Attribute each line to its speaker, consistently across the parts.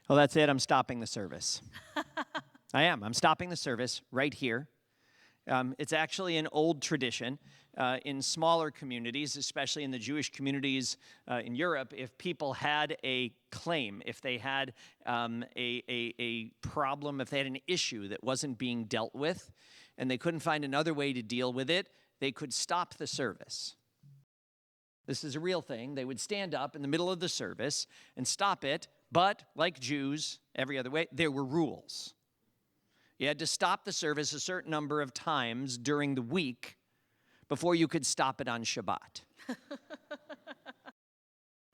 Speaker 1: Well, that's it. I'm stopping the service. I am. I'm stopping the service right here. It's actually an old tradition in smaller communities, especially in the Jewish communities in Europe. If people had a claim, if they had a problem, if they had an issue that wasn't being dealt with, and they couldn't find another way to deal with it, they could stop the service. This is a real thing. They would stand up in the middle of the service and stop it, but like Jews, every other way, there were rules. You had to stop the service a certain number of times during the week before you could stop it on Shabbat.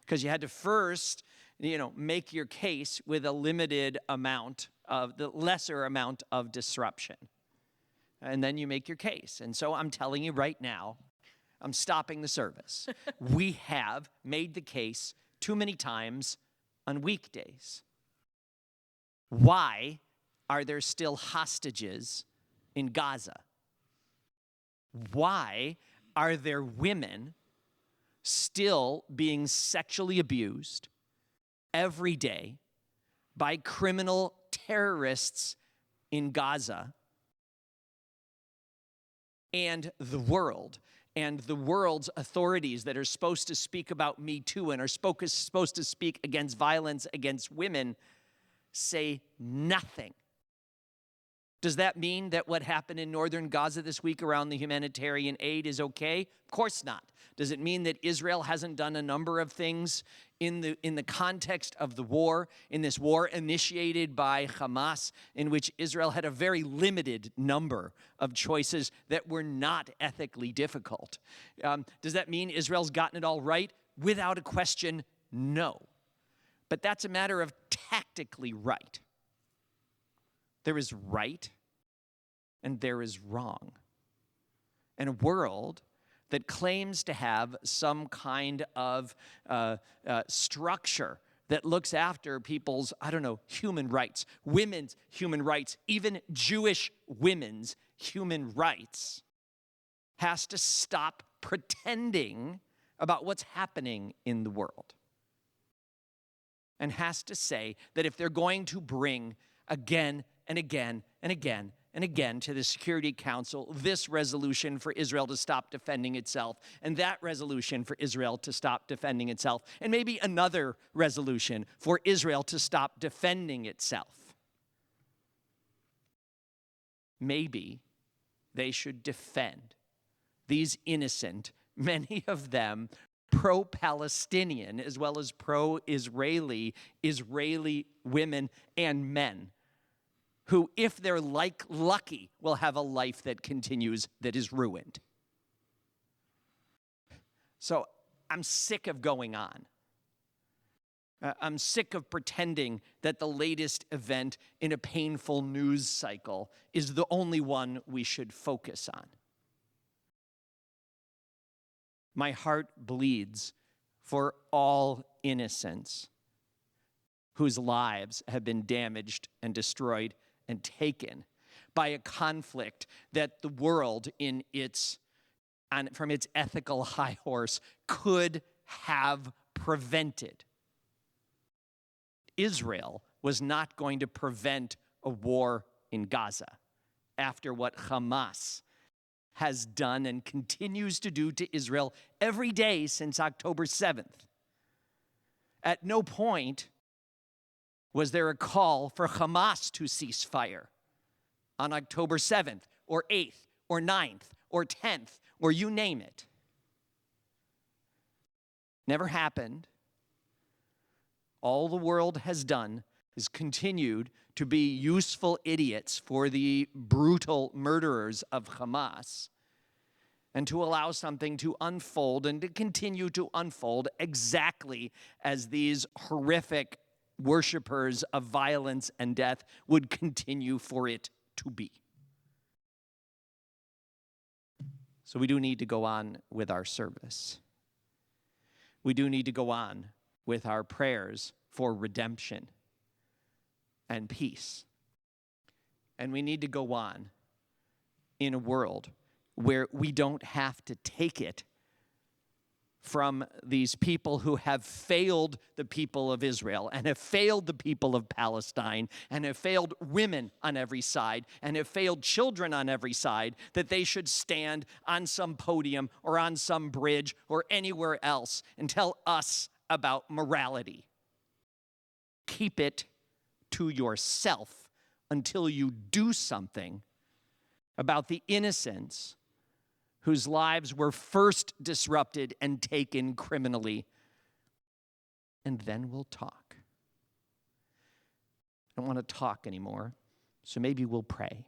Speaker 1: Because you had to first, make your case with a limited amount of, the lesser amount of disruption. And then you make your case. And so I'm telling you right now, I'm stopping the service. We have made the case too many times on weekdays. Why are there still hostages in Gaza? Why are there women still being sexually abused every day by criminal terrorists in Gaza? And the world's authorities that are supposed to speak about Me Too and are supposed to speak against violence against women say nothing. Does that mean that what happened in northern Gaza this week around the humanitarian aid is okay? Of course not. Does it mean that Israel hasn't done a number of things in the context of the war, in this war initiated by Hamas, in which Israel had a very limited number of choices that were not ethically difficult? Does that mean Israel's gotten it all right? Without a question, no. But that's a matter of tactically right. There is right and there is wrong. And a world that claims to have some kind of structure that looks after people's, human rights, women's human rights, even Jewish women's human rights, has to stop pretending about what's happening in the world. And has to say that if they're going to bring again and again and again and again to the Security Council this resolution for Israel to stop defending itself, and that resolution for Israel to stop defending itself, and maybe another resolution for Israel to stop defending itself, maybe they should defend these innocent, many of them pro-Palestinian as well as pro-Israeli, Israeli women and men who, if they're lucky, will have a life that continues that is ruined. So I'm sick of going on. I'm sick of pretending that the latest event in a painful news cycle is the only one we should focus on. My heart bleeds for all innocents whose lives have been damaged and destroyed and taken by a conflict that the world from its ethical high horse could have prevented. Israel was not going to prevent a war in Gaza after what Hamas has done and continues to do to Israel every day since October 7th. At no point was there a call for Hamas to cease fire on October 7th or 8th or 9th or 10th or you name it. Never happened. All the world has done is continued to be useful idiots for the brutal murderers of Hamas and to allow something to unfold and to continue to unfold exactly as these horrific worshipers of violence and death would continue for it to be. So we do need to go on with our service. We do need to go on with our prayers for redemption and peace. And we need to go on in a world where we don't have to take it from these people who have failed the people of Israel and have failed the people of Palestine and have failed women on every side and have failed children on every side, that they should stand on some podium or on some bridge or anywhere else and tell us about morality. Keep it to yourself until you do something about the innocents whose lives were first disrupted and taken criminally. And then we'll talk. I don't want to talk anymore, so maybe we'll pray.